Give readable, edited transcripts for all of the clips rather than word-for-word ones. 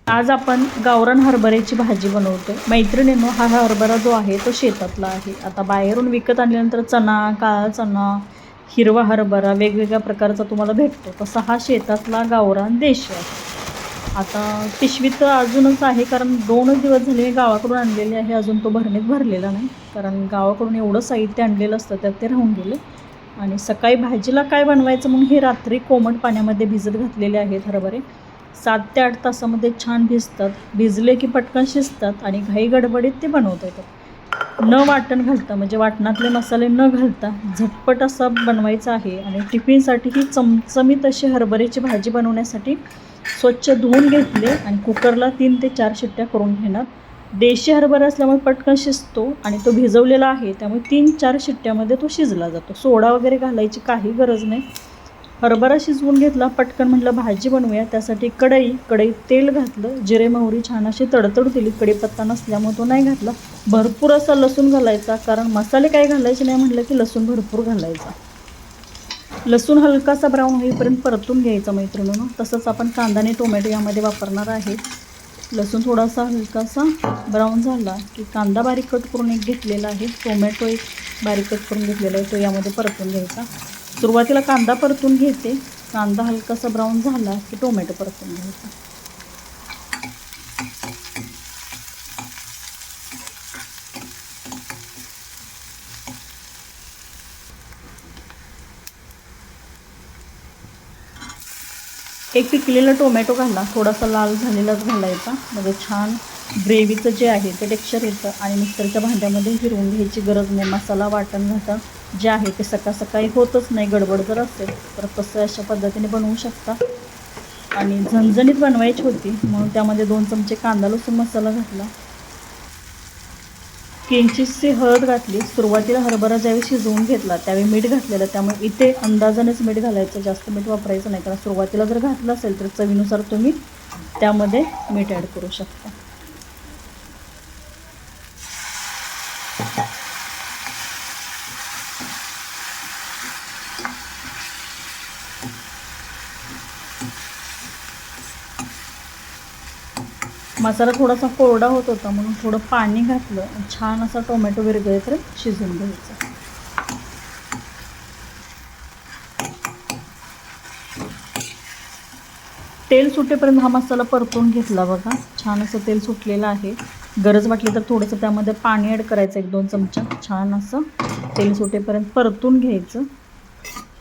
आज आपण गावरान हरभऱ्याची भाजी बनवतोय मैत्रिणींनो। हा हरभरा जो आहे तो शेतातला आहे। आता बाहेरून विकत आणल्यानंतर चणा, काळा चणा, हिरवा हरभरा वेगवेगळ्या प्रकारचा तुम्हाला भेटतो, तसा हा शेतातला गावरान देशी आहे। आता पिशवीत अजूनच आहे, कारण 2 दिवस झाले मी गावाकडून आणलेले आहे, अजून तो भरणीत भरलेला नाही, कारण गावाकडून एवढं साहित्य आणलेलं असतं त्यात ते राहून गेले। आणि सकाळी भाजीला काय बनवायचं म्हणून हे रात्री कोमट पाण्यामध्ये भिजत घातलेले आहेत हरभरे। 7 ते 8 तासामध्ये छान भिजतात, भिजले की पटकन शिजतात आणि घाई गडबडीत ते बनवता येतात। न वाटण घालता, म्हणजे वाटणातले मसाले न घालता झटपट असा बनवायचा आहे। आणि टिफिनसाठी ही चमचमीत अशी हरभऱ्याची भाजी बनवण्यासाठी स्वच्छ धुवून घेतले आणि कुकरला 3 ते 4 शिट्ट्या करून घेणार। देशी हरभरा असल्यामुळे पटकन शिजतो आणि तो भिजवलेला आहे, त्यामुळे 3-4 शिट्ट्यामध्ये तो शिजला जातो। सोडा वगैरे घालायची काही गरज नाही। हरभरा शिजवून घेतला, पटकन म्हटलं भाजी बनवूया, त्यासाठी कढईत तेल घातलं, जिरे मोहरी छान अशी तडतड केली। कढीपत्ता नसल्यामुळे तो नाही घातला। भरपूर असा लसूण घालायचा, कारण मसाले काय घालायचे नाही म्हटलं की लसूण भरपूर घालायचा। लसूण हलकासा ब्राऊन होईपर्यंत परतून घ्यायचा मैत्रिणींनो। तसंच आपण कांदा आणि टोमॅटो यामध्ये वापरणार आहे। लसूण थोडासा हलकासा ब्राऊन झाला की कांदा बारीक कट करून एक घेतलेला आहे, टोमॅटो एक बारीक कट करून घेतलेला आहे, तो यामध्ये परतून घ्यायचा। सुरुवातीला कांदा परतून घेते, कांदा हलकासा ब्राऊन झाला की टोमॅटो परतून घ्यायचा। एक पिकलेला टोमॅटो घाला, थोडासा लाल झालेलाच घालायचा, म्हणजे छान ग्रेव्हीचं जे आहे ते टेक्स्चर येतं। आणि मिक्सरच्या भांड्यामध्ये फिरवून घ्यायची गरज नाही। मसाला वाटण घाटा जे आहे ते सकाळी होतच नाही, गडबड जर असेल तर तसं अशा पद्धतीने बनवू शकता। आणि झणझणीत बनवायची होती म्हणून त्यामध्ये 2 चमचे कांदा लसूण मसाला घातला, किंचितशी हळद घातली। सुरुवातीला हरभरा ज्यावेळी शिजवून घेतला त्यावेळी मीठ घातलेलं, त्यामुळे इथे अंदाजानेच मीठ घालायचं, जास्त मीठ वापरायचं नाही, कारण सुरुवातीला जर घातलं असेल तर चवीनुसार तुम्ही त्यामध्ये मीठ ॲड करू शकता। मसाला थोडासा कोरडा होत होता म्हणून थोडं पाणी घातलं, छान असा टोमॅटो विरघळेपर्यंत शिजवून घ्यायचा। तेल सुटेपर्यंत हा मसाला परतून घेतला बघा, छान असं तेल सुटलेलं आहे। गरज वाटली तर थोडंसं त्यामध्ये पाणी ॲड करायचं, 1-2 चमचा, छान असं तेल सुटेपर्यंत परतून घ्यायचं।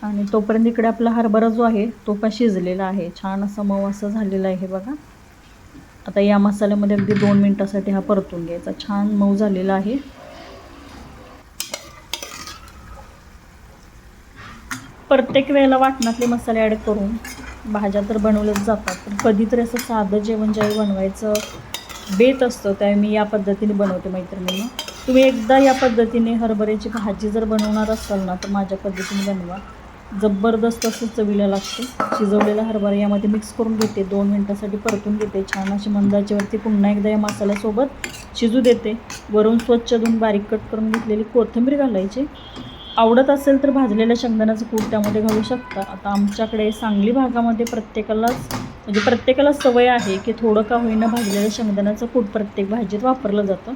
आणि तोपर्यंत इकडे आपला हरभरा जो आहे तो पण शिजलेला आहे, छान असा मऊ असं झालेला आहे बघा। आता या मसाल्यामध्ये अगदी 2 मिनिटासाठी हा परतून घ्यायचा, छान मऊ झालेला आहे। प्रत्येक वेळेला वाटणातले मसाले ॲड करून भाज्या तर बनवल्याच जातात, पण कधीतरी असं साधं जेवण ज्यावेळी बनवायचं बेत असतं त्यावेळी मी या पद्धतीने बनवते मैत्रिणींना। तुम्ही एकदा या पद्धतीने हरभऱ्याची भाजी जर बनवणार असाल ना तर माझ्या पद्धतीने बनवा, जबरदस्त असं चवीला लागते। शिजवलेला हरभरा यामध्ये मिक्स करून घेते, 2 मिनिटासाठी परतून घेते, छान अशी मंद आचेवरती पुन्हा एकदा या मसाल्यासोबत शिजू देते। वरून स्वच्छ धुवून बारीक कट करून घेतलेली कोथिंबीर घालायची, आवडत असेल तर भाजलेल्या शेंगदाण्याचं कूट त्यामध्ये घालू शकता। आता आमच्याकडे सांगली भागामध्ये प्रत्येकाला सवय आहे की थोडं का होईना भाजलेल्या शेंगदाण्याचं कूट प्रत्येक भाजीत वापरलं जातं,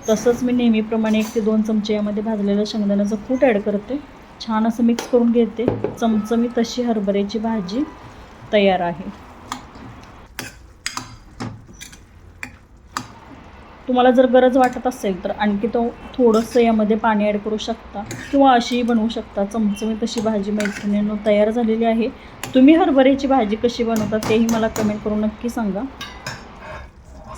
तसंच मी नेहमीप्रमाणे 1 ते 2 चमचे यामध्ये भाजलेलं शेंगदाण्याचं कूट ॲड करते, छान असं मिक्स करून घेते। चमचमीत अशी हरभऱ्याची भाजी तयार आहे। तुम्हाला जर गरज वाटत असेल तर आणखी थोडंसं यामध्ये पाणी ॲड करू शकता, किंवा अशीही बनवू शकता। चमचमीत अशी भाजी मैत्रिणींनो तयार झालेली आहे। तुम्ही हरभऱ्याची भाजी कशी बनवता तेही मला कमेंट करून नक्की सांगा।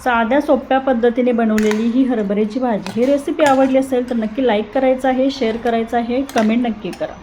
साध्या सोप्या पद्धतीने बनवलेली ही हरभऱ्याची भाजी, ही रेसिपी आवडली असेल तर नक्की लाईक करायचं आहे, शेअर करायचं आहे, कमेंट नक्की करा।